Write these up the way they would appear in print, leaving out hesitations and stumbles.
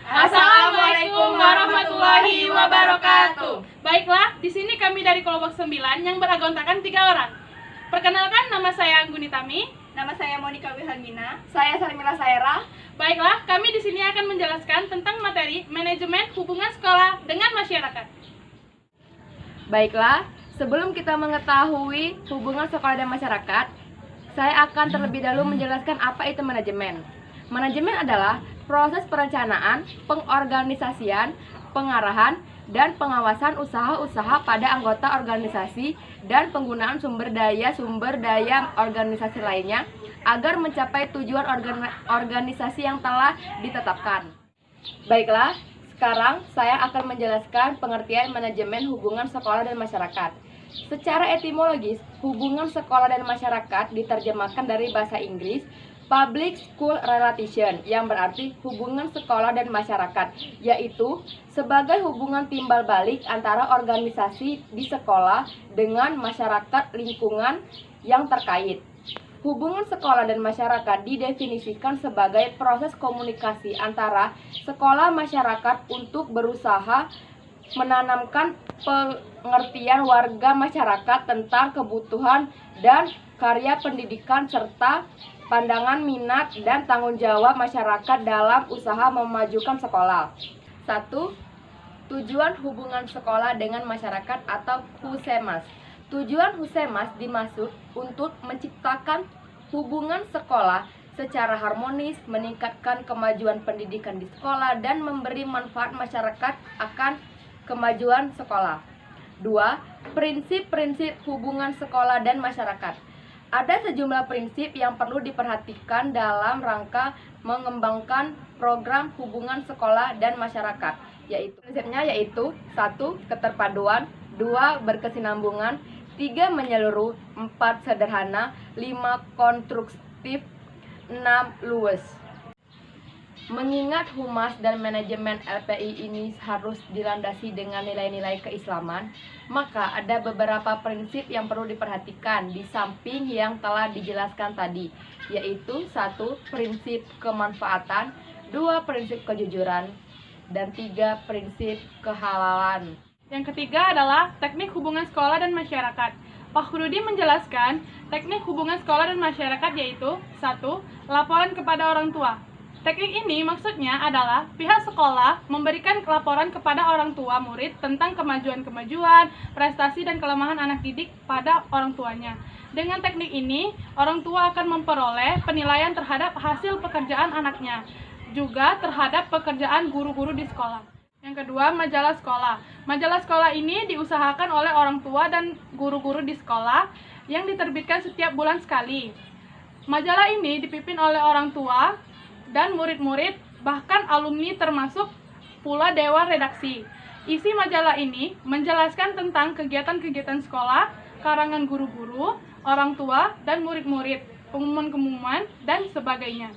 Assalamualaikum warahmatullahi wabarakatuh. Baiklah, di sini kami dari kelompok 9 yang beranggotakan 3 orang. Perkenalkan, nama saya Angguni Tami. Nama saya Monika Wilhelmina. Saya Sarmila Saira. Baiklah, kami di sini akan menjelaskan tentang materi manajemen hubungan sekolah dengan masyarakat. Baiklah, sebelum kita mengetahui hubungan sekolah dan masyarakat, saya akan terlebih dahulu menjelaskan apa itu manajemen. Manajemen adalah proses perencanaan, pengorganisasian, pengarahan, dan pengawasan usaha-usaha pada anggota organisasi dan penggunaan sumber daya organisasi lainnya agar mencapai tujuan organisasi yang telah ditetapkan. Baiklah, sekarang saya akan menjelaskan pengertian manajemen hubungan sekolah dan masyarakat. Secara etimologis, hubungan sekolah dan masyarakat diterjemahkan dari bahasa Inggris Public School Relation, yang berarti hubungan sekolah dan masyarakat, yaitu sebagai hubungan timbal balik antara organisasi di sekolah dengan masyarakat lingkungan yang terkait. Hubungan sekolah dan masyarakat didefinisikan sebagai proses komunikasi antara sekolah masyarakat untuk berusaha menanamkan pengertian warga masyarakat tentang kebutuhan dan karya pendidikan serta pandangan, minat, dan tanggung jawab masyarakat dalam usaha memajukan sekolah. 1. Tujuan hubungan sekolah dengan masyarakat atau HUSEMAS. Tujuan HUSEMAS dimaksud untuk menciptakan hubungan sekolah secara harmonis, meningkatkan kemajuan pendidikan di sekolah, dan memberi manfaat masyarakat akan kemajuan sekolah. 2. Prinsip-prinsip hubungan sekolah dan masyarakat. Ada sejumlah prinsip yang perlu diperhatikan dalam rangka mengembangkan program hubungan sekolah dan masyarakat, yaitu 1. Keterpaduan, 2. Berkesinambungan, 3. Menyeluruh, 4. Sederhana, 5. Konstruktif, 6. Luas. Mengingat humas dan manajemen LPI ini harus dilandasi dengan nilai-nilai keislaman, maka ada beberapa prinsip yang perlu diperhatikan di samping yang telah dijelaskan tadi, yaitu 1. Prinsip kemanfaatan, 2. Prinsip kejujuran, dan 3. Prinsip kehalalan. Yang ketiga adalah teknik hubungan sekolah dan masyarakat. Pak Rudi menjelaskan teknik hubungan sekolah dan masyarakat yaitu 1. Laporan kepada orang tua. Teknik ini maksudnya adalah pihak sekolah memberikan laporan kepada orang tua murid tentang kemajuan-kemajuan, prestasi dan kelemahan anak didik pada orang tuanya. Dengan teknik ini, orang tua akan memperoleh penilaian terhadap hasil pekerjaan anaknya, juga terhadap pekerjaan guru-guru di sekolah. Yang kedua, majalah sekolah. Majalah sekolah ini diusahakan oleh orang tua dan guru-guru di sekolah yang diterbitkan setiap bulan sekali. Majalah ini dipimpin oleh orang tua dan murid-murid, bahkan alumni termasuk pula dewan redaksi. Isi majalah ini menjelaskan tentang kegiatan-kegiatan sekolah, karangan guru-guru, orang tua, dan murid-murid, pengumuman-pengumuman, dan sebagainya.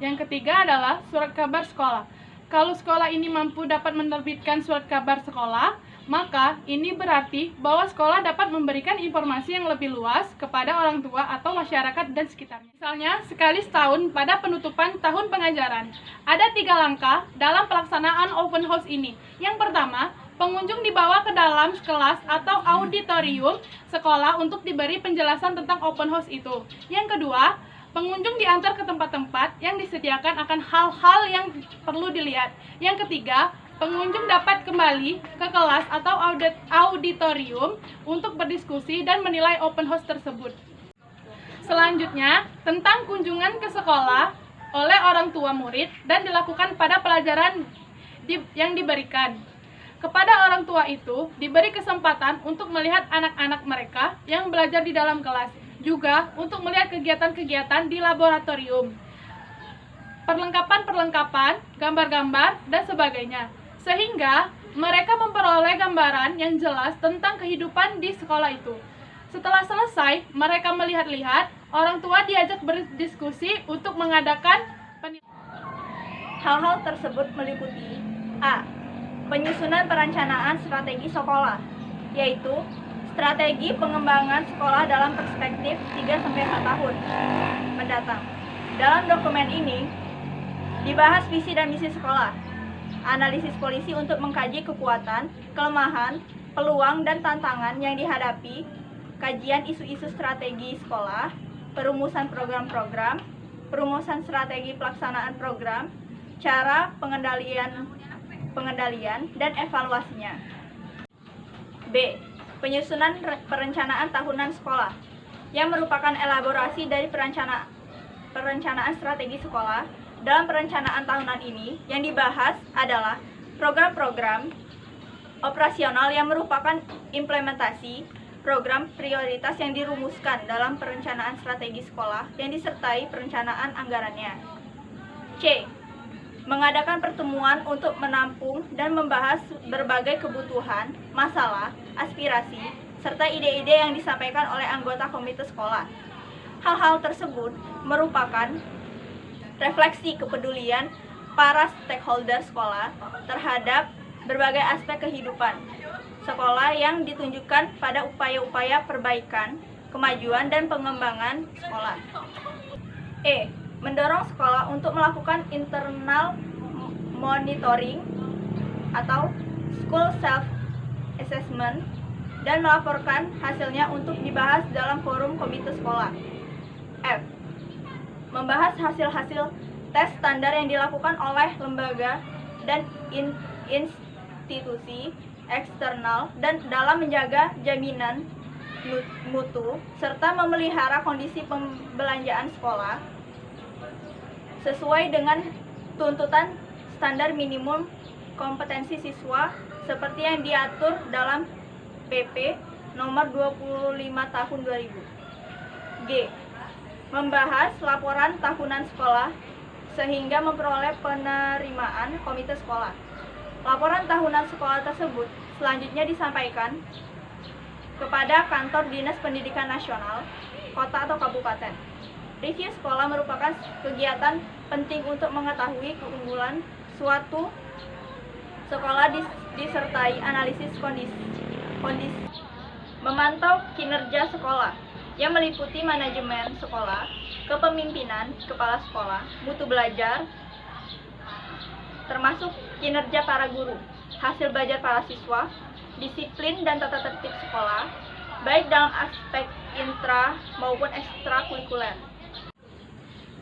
Yang ketiga adalah surat kabar sekolah. Kalau sekolah ini mampu dapat menerbitkan surat kabar sekolah, maka ini berarti bahwa sekolah dapat memberikan informasi yang lebih luas kepada orang tua atau masyarakat dan sekitarnya. Misalnya, sekali setahun pada penutupan tahun pengajaran, ada 3 langkah dalam pelaksanaan open house ini. Yang pertama, pengunjung dibawa ke dalam kelas atau auditorium sekolah untuk diberi penjelasan tentang open house itu. Yang kedua, pengunjung diantar ke tempat-tempat yang disediakan akan hal-hal yang perlu dilihat. Yang ketiga, pengunjung dapat kembali ke kelas atau auditorium untuk berdiskusi dan menilai open house tersebut. Selanjutnya, tentang kunjungan ke sekolah oleh orang tua murid dan dilakukan pada pelajaran yang diberikan. Kepada orang tua itu, diberi kesempatan untuk melihat anak-anak mereka yang belajar di dalam kelas, juga untuk melihat kegiatan-kegiatan di laboratorium, perlengkapan-perlengkapan, gambar-gambar, dan sebagainya. Sehingga mereka memperoleh gambaran yang jelas tentang kehidupan di sekolah itu. Setelah selesai, mereka melihat-lihat, orang tua diajak berdiskusi untuk mengadakan penilaian. Hal-hal tersebut meliputi A. Penyusunan perencanaan strategi sekolah, yaitu strategi pengembangan sekolah dalam perspektif 3-4 tahun mendatang. Dalam dokumen ini Dibahas visi dan misi sekolah. Analisis polisi untuk mengkaji kekuatan, kelemahan, peluang, dan tantangan yang dihadapi. Kajian isu-isu strategi sekolah. Perumusan program-program. Perumusan strategi pelaksanaan program. Cara pengendalian dan evaluasinya. B. Penyusunan perencanaan tahunan sekolah, yang merupakan elaborasi dari perencanaan strategi sekolah. Dalam perencanaan tahunan ini, yang dibahas adalah program-program operasional yang merupakan implementasi program prioritas yang dirumuskan dalam perencanaan strategi sekolah yang disertai perencanaan anggarannya. C. Mengadakan pertemuan untuk menampung dan membahas berbagai kebutuhan, masalah, aspirasi, serta ide-ide yang disampaikan oleh anggota komite sekolah. Hal-hal tersebut merupakan refleksi kepedulian para stakeholder sekolah terhadap berbagai aspek kehidupan sekolah yang ditunjukkan pada upaya-upaya perbaikan, kemajuan, dan pengembangan sekolah. E. Mendorong sekolah untuk melakukan internal monitoring atau school self-assessment dan melaporkan hasilnya untuk dibahas dalam forum komite sekolah. F. Membahas hasil-hasil tes standar yang dilakukan oleh lembaga dan institusi eksternal dan dalam menjaga jaminan mutu serta memelihara kondisi pembelanjaan sekolah sesuai dengan tuntutan standar minimum kompetensi siswa seperti yang diatur dalam PP nomor 25 tahun 2000. G. Membahas laporan tahunan sekolah sehingga memperoleh penerimaan komite sekolah. Laporan tahunan sekolah tersebut selanjutnya disampaikan kepada Kantor Dinas Pendidikan Nasional, kota atau kabupaten. Review sekolah merupakan kegiatan penting untuk mengetahui keunggulan suatu sekolah disertai analisis kondisi. Memantau kinerja sekolah yang meliputi manajemen sekolah, kepemimpinan kepala sekolah, mutu belajar, termasuk kinerja para guru, hasil belajar para siswa, disiplin dan tata tertib sekolah, baik dalam aspek intra maupun ekstrakurikuler.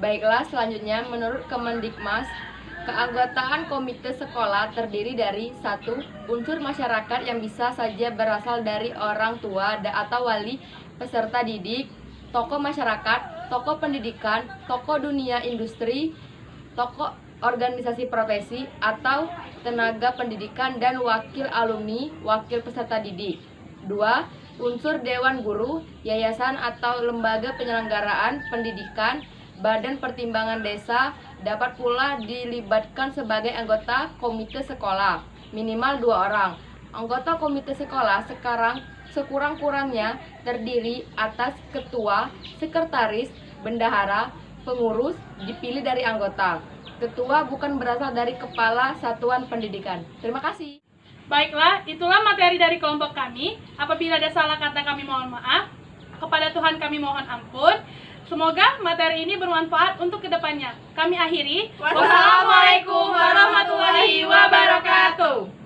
Baiklah, selanjutnya menurut Kemendikmas, keanggotaan komite sekolah terdiri dari 1. Unsur masyarakat yang bisa saja berasal dari orang tua atau wali peserta didik, tokoh masyarakat, tokoh pendidikan, tokoh dunia industri, tokoh organisasi profesi atau tenaga pendidikan dan wakil alumni, wakil peserta didik. 2. Unsur dewan guru, yayasan atau lembaga penyelenggaraan pendidikan, badan pertimbangan desa dapat pula dilibatkan sebagai anggota komite sekolah, minimal 2 orang. Anggota komite sekolah sekurang-kurangnya terdiri atas ketua, sekretaris, bendahara, pengurus dipilih dari anggota. Ketua bukan berasal dari kepala satuan pendidikan. Terima kasih. Baiklah, itulah materi dari kelompok kami. Apabila ada salah kata kami mohon maaf. Kepada Tuhan kami mohon ampun. Semoga materi ini bermanfaat untuk kedepannya. Kami akhiri. Wassalamualaikum warahmatullahi wabarakatuh.